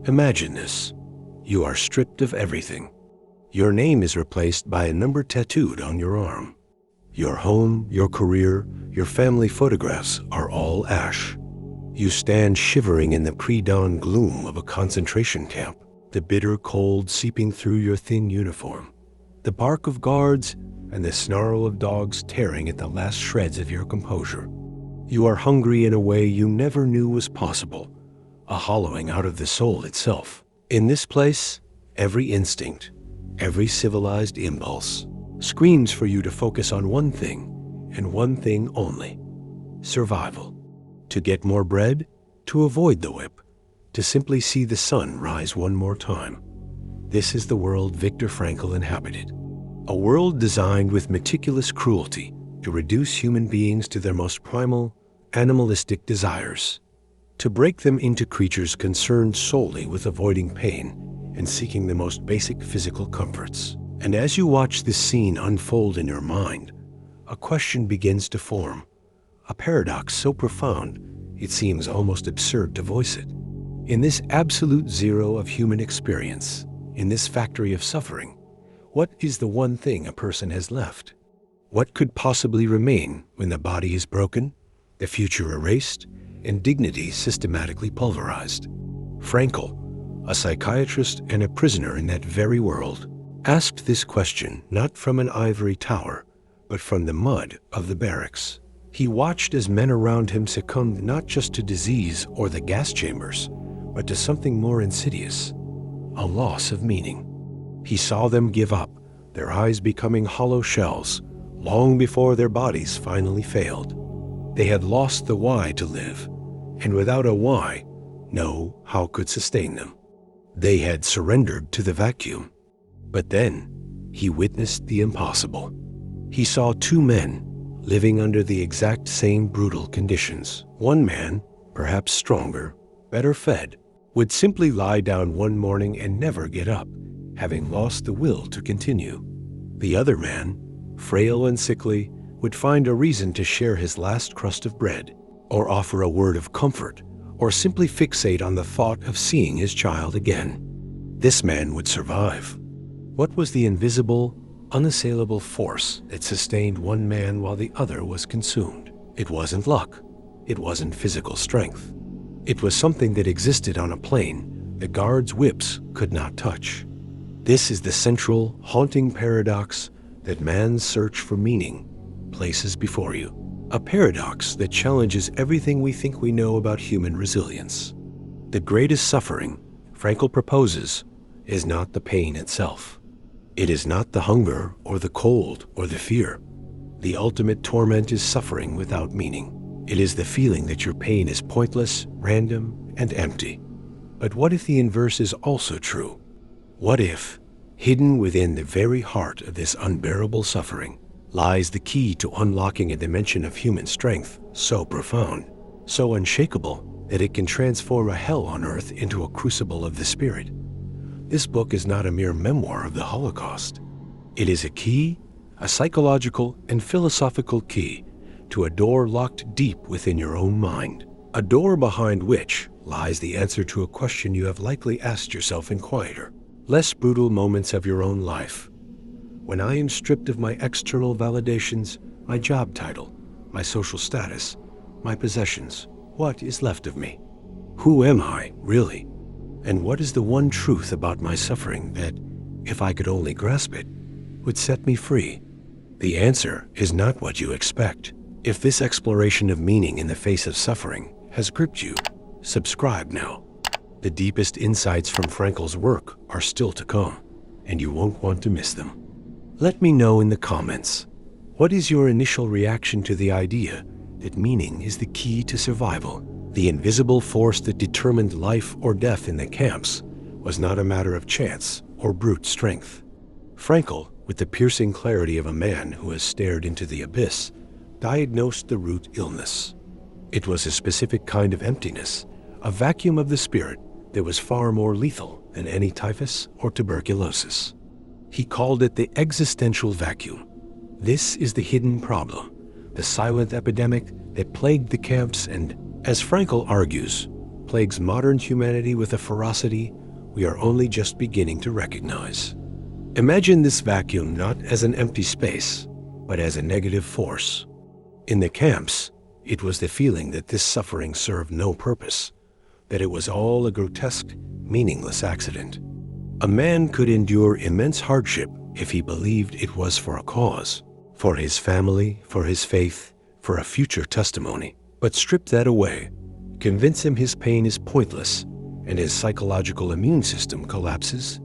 Imagine this. You are stripped of everything. Your name is replaced by a number tattooed on your arm. Your home, your career, your family photographs are all ash. You stand shivering in the pre-dawn gloom of a concentration camp, the bitter cold seeping through your thin uniform, the bark of guards and the snarl of dogs tearing at the last shreds of your composure. You are hungry in a way you never knew was possible, a hollowing out of the soul itself. In this place, every instinct, every civilized impulse screams for you to focus on one thing and one thing only: survival. To get more bread, to avoid the whip, to simply see the sun rise one more time. This is the world Viktor Frankl inhabited. A world designed with meticulous cruelty to reduce human beings to their most primal, animalistic desires, to break them into creatures concerned solely with avoiding pain and seeking the most basic physical comforts. And as you watch this scene unfold in your mind, a question begins to form, a paradox so profound it seems almost absurd to voice it. In this absolute zero of human experience, in this factory of suffering, what is the one thing a person has left? What could possibly remain when the body is broken, the future erased, and dignity systematically pulverized? Frankl, a psychiatrist and a prisoner in that very world, asked this question not from an ivory tower, but from the mud of the barracks. He watched as men around him succumbed not just to disease or the gas chambers, but to something more insidious, a loss of meaning. He saw them give up, their eyes becoming hollow shells, long before their bodies finally failed. They had lost the why to live, and without a why, no how could sustain them. They had surrendered to the vacuum. But then, he witnessed the impossible. He saw two men living under the exact same brutal conditions. One man, perhaps stronger, better fed, would simply lie down one morning and never get up, having lost the will to continue. The other man, frail and sickly, would find a reason to share his last crust of bread, or offer a word of comfort, or simply fixate on the thought of seeing his child again. This man would survive. What was the invisible, unassailable force that sustained one man while the other was consumed? It wasn't luck. It wasn't physical strength. It was something that existed on a plane the guards' whips could not touch. This is the central, haunting paradox that man's search for meaning places before you. A paradox that challenges everything we think we know about human resilience. The greatest suffering, Frankl proposes, is not the pain itself. It is not the hunger or the cold or the fear. The ultimate torment is suffering without meaning. It is the feeling that your pain is pointless, random, and empty. But what if the inverse is also true? What if, hidden within the very heart of this unbearable suffering, lies the key to unlocking a dimension of human strength so profound, so unshakable, that it can transform a hell on earth into a crucible of the spirit? This book is not a mere memoir of the Holocaust. It is a key, a psychological and philosophical key, to a door locked deep within your own mind. A door behind which lies the answer to a question you have likely asked yourself in quieter, less brutal moments of your own life. When I am stripped of my external validations, my job title, my social status, my possessions, what is left of me? Who am I, really? And what is the one truth about my suffering that, if I could only grasp it, would set me free? The answer is not what you expect. If this exploration of meaning in the face of suffering has gripped you, subscribe now. The deepest insights from Frankl's work are still to come, and you won't want to miss them. Let me know in the comments, what is your initial reaction to the idea that meaning is the key to survival? The invisible force that determined life or death in the camps was not a matter of chance or brute strength. Frankl, with the piercing clarity of a man who has stared into the abyss, diagnosed the root illness. It was a specific kind of emptiness, a vacuum of the spirit that was far more lethal than any typhus or tuberculosis. He called it the existential vacuum. This is the hidden problem, the silent epidemic that plagued the camps and, as Frankl argues, plagues modern humanity with a ferocity we are only just beginning to recognize. Imagine this vacuum not as an empty space, but as a negative force. In the camps, it was the feeling that this suffering served no purpose, that it was all a grotesque, meaningless accident. A man could endure immense hardship if he believed it was for a cause, for his family, for his faith, for a future testimony. But strip that away, convince him his pain is pointless, and his psychological immune system collapses.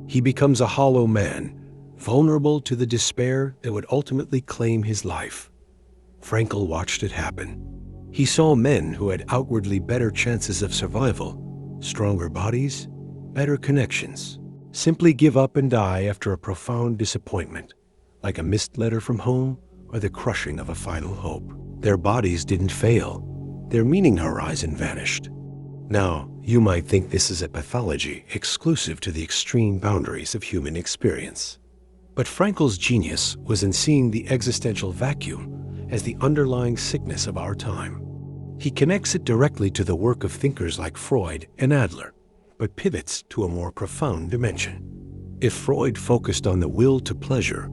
He becomes a hollow man, vulnerable to the despair that would ultimately claim his life. Frankl watched it happen. He saw men who had outwardly better chances of survival, stronger bodies, better connections, simply give up and die after a profound disappointment, like a missed letter from home or the crushing of a final hope. Their bodies didn't fail. Their meaning horizon vanished. Now, you might think this is a pathology exclusive to the extreme boundaries of human experience. But Frankl's genius was in seeing the existential vacuum as the underlying sickness of our time. He connects it directly to the work of thinkers like Freud and Adler, but pivots to a more profound dimension. If Freud focused on the will to pleasure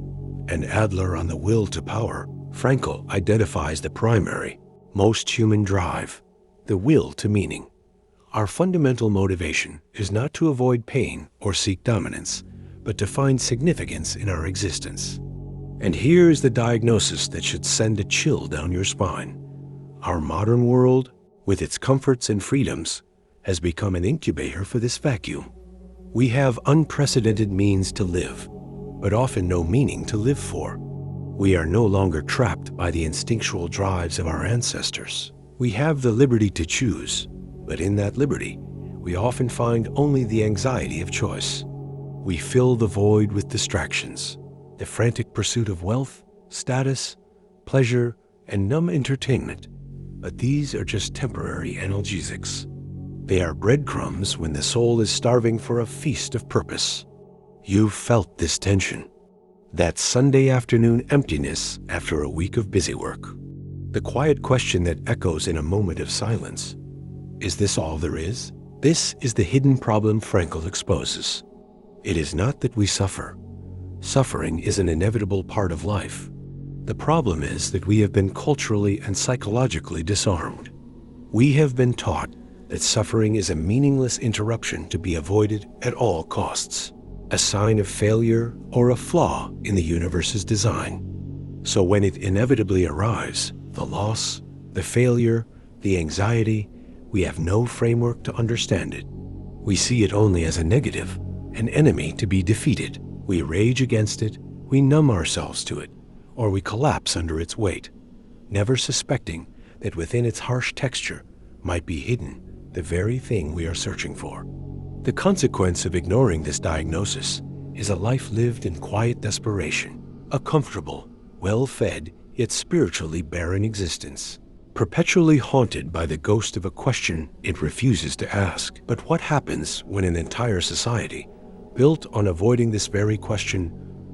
and Adler on the will to power, Frankl identifies the primary, most human drive, the will to meaning. Our fundamental motivation is not to avoid pain or seek dominance, but to find significance in our existence. And here's the diagnosis that should send a chill down your spine. Our modern world, with its comforts and freedoms, has become an incubator for this vacuum. We have unprecedented means to live, but often no meaning to live for. We are no longer trapped by the instinctual drives of our ancestors. We have the liberty to choose, but in that liberty, we often find only the anxiety of choice. We fill the void with distractions, the frantic pursuit of wealth, status, pleasure, and numb entertainment. But these are just temporary analgesics. They are breadcrumbs when the soul is starving for a feast of purpose. You've felt this tension, that Sunday afternoon emptiness after a week of busy work. The quiet question that echoes in a moment of silence. Is this all there is? This is the hidden problem Frankl exposes. It is not that we suffer. Suffering is an inevitable part of life. The problem is that we have been culturally and psychologically disarmed. We have been taught that suffering is a meaningless interruption to be avoided at all costs, a sign of failure or a flaw in the universe's design. So when it inevitably arrives, the loss, the failure, the anxiety, we have no framework to understand it. We see it only as a negative, an enemy to be defeated. We rage against it, we numb ourselves to it, or we collapse under its weight, never suspecting that within its harsh texture might be hidden the very thing we are searching for. The consequence of ignoring this diagnosis is a life lived in quiet desperation, a comfortable, well-fed, yet spiritually barren existence, perpetually haunted by the ghost of a question it refuses to ask. But what happens when an entire society, built on avoiding this very question,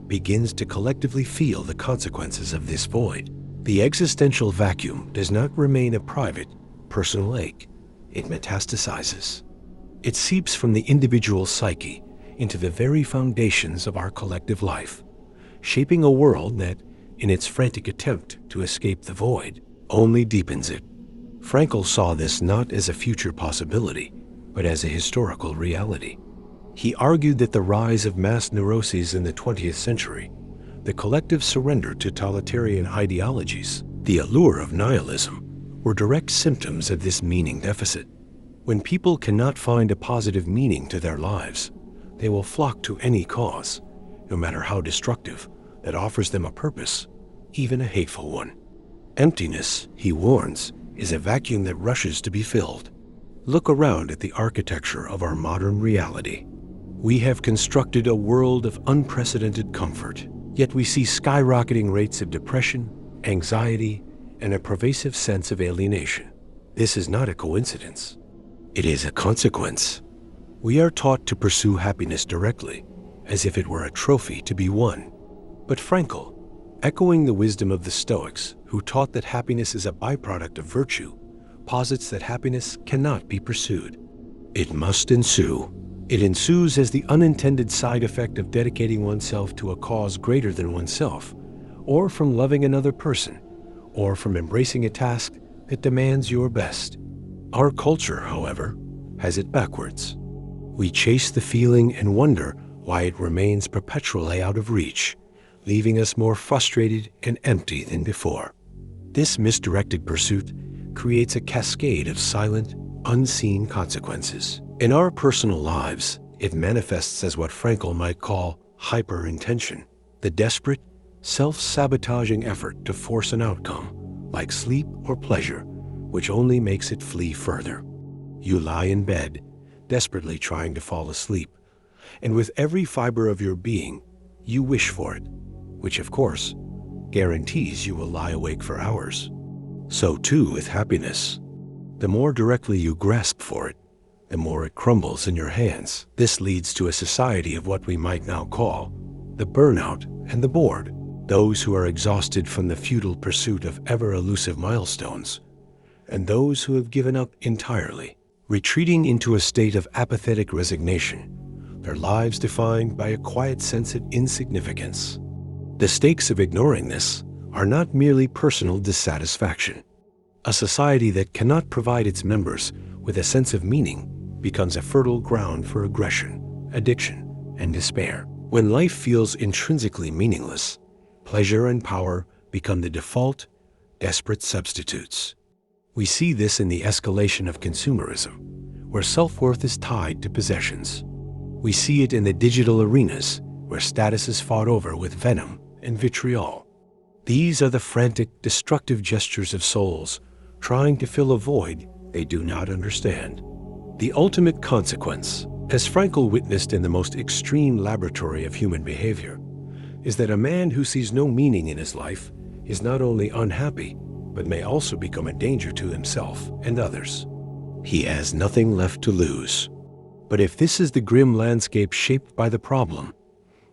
begins to collectively feel the consequences of this void? The existential vacuum does not remain a private, personal ache. It metastasizes. It seeps from the individual psyche into the very foundations of our collective life, shaping a world that, in its frantic attempt to escape the void, only deepens it. Frankl saw this not as a future possibility, but as a historical reality. He argued that the rise of mass neuroses in the 20th century, the collective surrender to totalitarian ideologies, the allure of nihilism, were direct symptoms of this meaning deficit. When people cannot find a positive meaning to their lives, they will flock to any cause, no matter how destructive, that offers them a purpose, even a hateful one. Emptiness, he warns, is a vacuum that rushes to be filled. Look around at the architecture of our modern reality. We have constructed a world of unprecedented comfort, yet we see skyrocketing rates of depression, anxiety, and a pervasive sense of alienation. This is not a coincidence. It is a consequence. We are taught to pursue happiness directly, as if it were a trophy to be won. But Frankl, echoing the wisdom of the Stoics, who taught that happiness is a byproduct of virtue, posits that happiness cannot be pursued. It must ensue. It ensues as the unintended side effect of dedicating oneself to a cause greater than oneself, or from loving another person, or from embracing a task that demands your best. Our culture, however, has it backwards. We chase the feeling and wonder why it remains perpetually out of reach, leaving us more frustrated and empty than before. This misdirected pursuit creates a cascade of silent, unseen consequences. In our personal lives, it manifests as what Frankl might call hyper-intention, the desperate, self-sabotaging effort to force an outcome, like sleep or pleasure, which only makes it flee further. You lie in bed, desperately trying to fall asleep, and with every fiber of your being, you wish for it, which of course guarantees you will lie awake for hours. So too with happiness. The more directly you grasp for it, the more it crumbles in your hands. This leads to a society of what we might now call the burnout and the bored, those who are exhausted from the futile pursuit of ever-elusive milestones, and those who have given up entirely, retreating into a state of apathetic resignation, their lives defined by a quiet sense of insignificance. The stakes of ignoring this are not merely personal dissatisfaction. A society that cannot provide its members with a sense of meaning becomes a fertile ground for aggression, addiction, and despair. When life feels intrinsically meaningless, pleasure and power become the default, desperate substitutes. We see this in the escalation of consumerism, where self-worth is tied to possessions. We see it in the digital arenas, where status is fought over with venom and vitriol. These are the frantic, destructive gestures of souls trying to fill a void they do not understand. The ultimate consequence, as Frankl witnessed in the most extreme laboratory of human behavior, is that a man who sees no meaning in his life is not only unhappy, but may also become a danger to himself and others. He has nothing left to lose. But if this is the grim landscape shaped by the problem,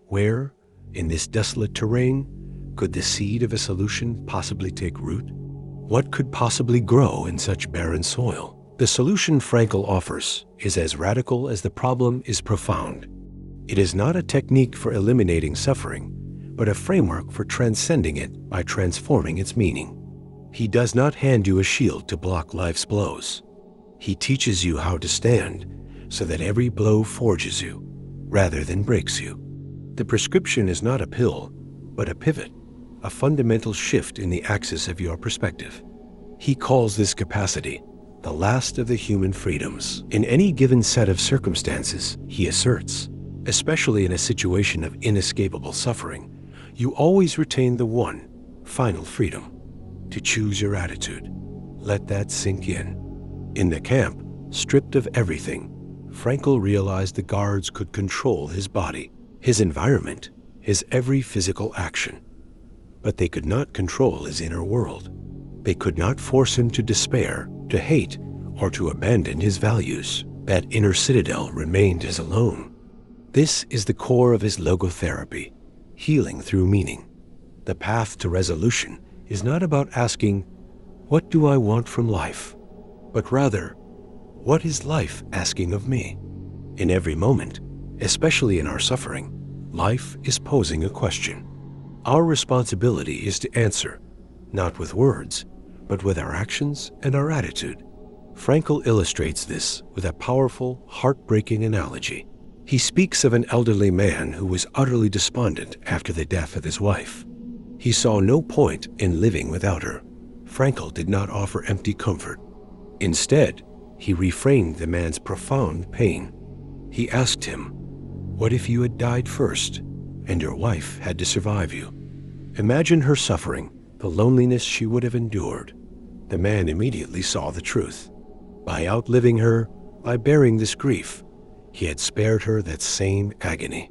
where, in this desolate terrain, could the seed of a solution possibly take root? What could possibly grow in such barren soil? The solution Frankl offers is as radical as the problem is profound. It is not a technique for eliminating suffering, but a framework for transcending it by transforming its meaning. He does not hand you a shield to block life's blows. He teaches you how to stand so that every blow forges you rather than breaks you. The prescription is not a pill, but a pivot, a fundamental shift in the axis of your perspective. He calls this capacity the last of the human freedoms. In any given set of circumstances, he asserts, especially in a situation of inescapable suffering, you always retain the one final freedom, to choose your attitude. Let that sink in. In the camp, stripped of everything, Frankl realized the guards could control his body, his environment, his every physical action. But they could not control his inner world. They could not force him to despair, to hate, or to abandon his values. That inner citadel remained his alone. This is the core of his logotherapy, healing through meaning. The path to resolution is not about asking, what do I want from life? But rather, what is life asking of me? In every moment, especially in our suffering, life is posing a question. Our responsibility is to answer, not with words, but with our actions and our attitude. Frankl illustrates this with a powerful, heartbreaking analogy. He speaks of an elderly man who was utterly despondent after the death of his wife. He saw no point in living without her. Frankl did not offer empty comfort. Instead, he reframed the man's profound pain. He asked him, what if you had died first and your wife had to survive you? Imagine her suffering, the loneliness she would have endured. The man immediately saw the truth. By outliving her, by bearing this grief, he had spared her that same agony.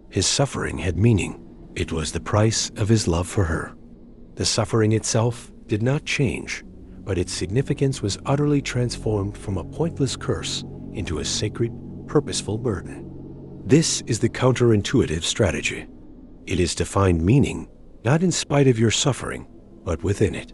His suffering had meaning. It was the price of his love for her. The suffering itself did not change, but its significance was utterly transformed from a pointless curse into a sacred, purposeful burden. This is the counterintuitive strategy. It is to find meaning, not in spite of your suffering, but within it.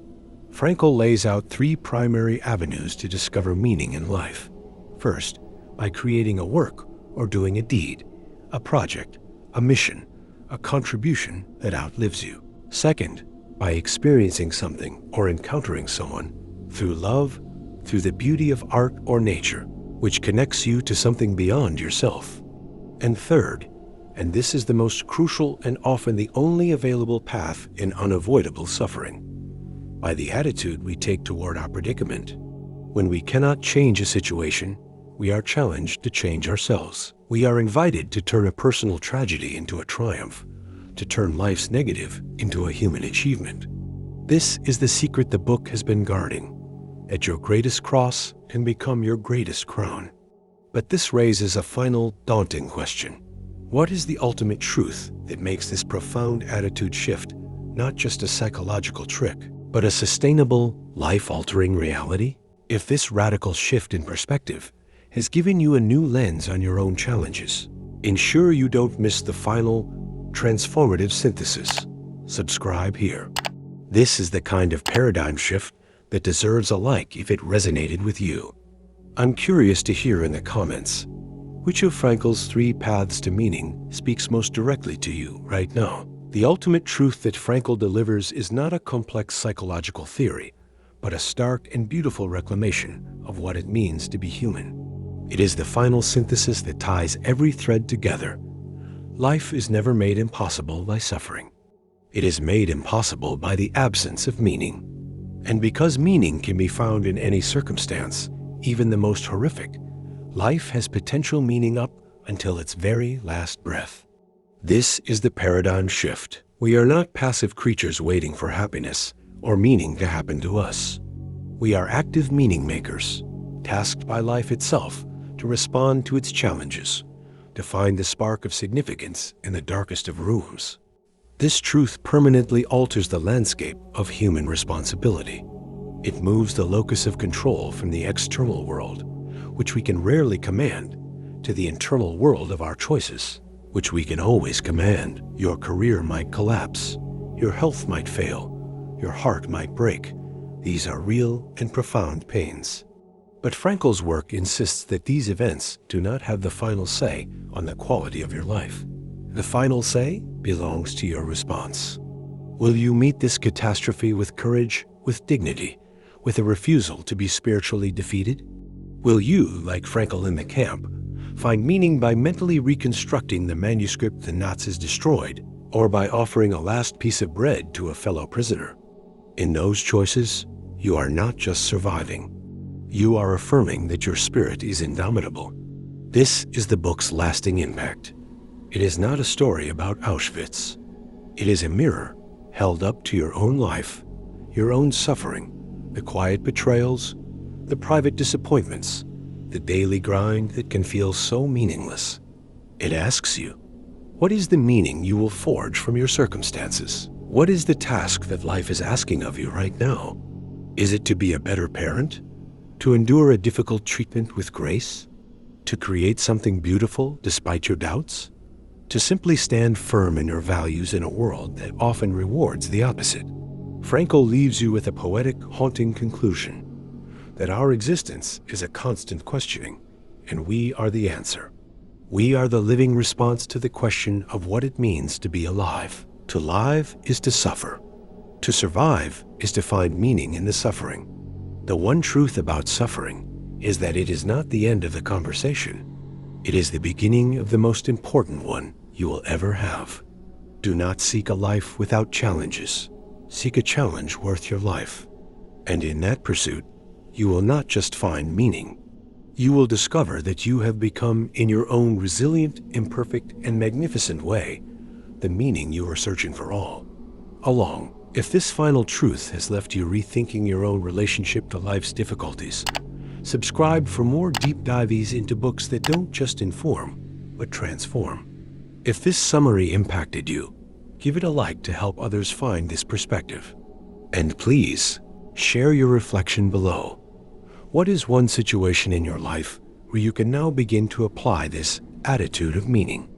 Frankl lays out three primary avenues to discover meaning in life. First, by creating a work or doing a deed, a project, a mission, a contribution that outlives you. Second, by experiencing something or encountering someone through love, through the beauty of art or nature, which connects you to something beyond yourself. And third, and this is the most crucial and often the only available path in unavoidable suffering, by the attitude we take toward our predicament. When we cannot change a situation, we are challenged to change ourselves. We are invited to turn a personal tragedy into a triumph, to turn life's negative into a human achievement. This is the secret the book has been guarding. At your greatest cross can become your greatest crown. But this raises a final, daunting question. What is the ultimate truth that makes this profound attitude shift not just a psychological trick, but a sustainable, life-altering reality? If this radical shift in perspective has given you a new lens on your own challenges, ensure you don't miss the final, transformative synthesis. Subscribe here. This is the kind of paradigm shift that deserves a like if it resonated with you. I'm curious to hear in the comments, which of Frankl's three paths to meaning speaks most directly to you right now? The ultimate truth that Frankl delivers is not a complex psychological theory, but a stark and beautiful reclamation of what it means to be human. It is the final synthesis that ties every thread together. Life is never made impossible by suffering. It is made impossible by the absence of meaning. And because meaning can be found in any circumstance, even the most horrific, life has potential meaning up until its very last breath. This is the paradigm shift. We are not passive creatures waiting for happiness or meaning to happen to us. We are active meaning makers, tasked by life itself to respond to its challenges, to find the spark of significance in the darkest of rooms. This truth permanently alters the landscape of human responsibility. It moves the locus of control from the external world, which we can rarely command, to the internal world of our choices, which we can always command. Your career might collapse, your health might fail, your heart might break. These are real and profound pains. But Frankl's work insists that these events do not have the final say on the quality of your life. The final say belongs to your response. Will you meet this catastrophe with courage, with dignity, with a refusal to be spiritually defeated? Will you, like Frankl in the camp, find meaning by mentally reconstructing the manuscript the Nazis destroyed, or by offering a last piece of bread to a fellow prisoner? In those choices, you are not just surviving. You are affirming that your spirit is indomitable. This is the book's lasting impact. It is not a story about Auschwitz. It is a mirror held up to your own life, your own suffering, the quiet betrayals, the private disappointments, the daily grind that can feel so meaningless. It asks you, what is the meaning you will forge from your circumstances? What is the task that life is asking of you right now? Is it to be a better parent? To endure a difficult treatment with grace? To create something beautiful despite your doubts? To simply stand firm in your values in a world that often rewards the opposite? Frankl leaves you with a poetic, haunting conclusion that our existence is a constant questioning, and we are the answer. We are the living response to the question of what it means to be alive. To live is to suffer. To survive is to find meaning in the suffering. The one truth about suffering is that it is not the end of the conversation. It is the beginning of the most important one you will ever have. Do not seek a life without challenges. Seek a challenge worth your life. And in that pursuit, you will not just find meaning. You will discover that you have become, in your own resilient, imperfect, and magnificent way, the meaning you are searching for all along. If this final truth has left you rethinking your own relationship to life's difficulties, subscribe for more deep dives into books that don't just inform, but transform. If this summary impacted you, give it a like to help others find this perspective. And please, share your reflection below. What is one situation in your life where you can now begin to apply this attitude of meaning?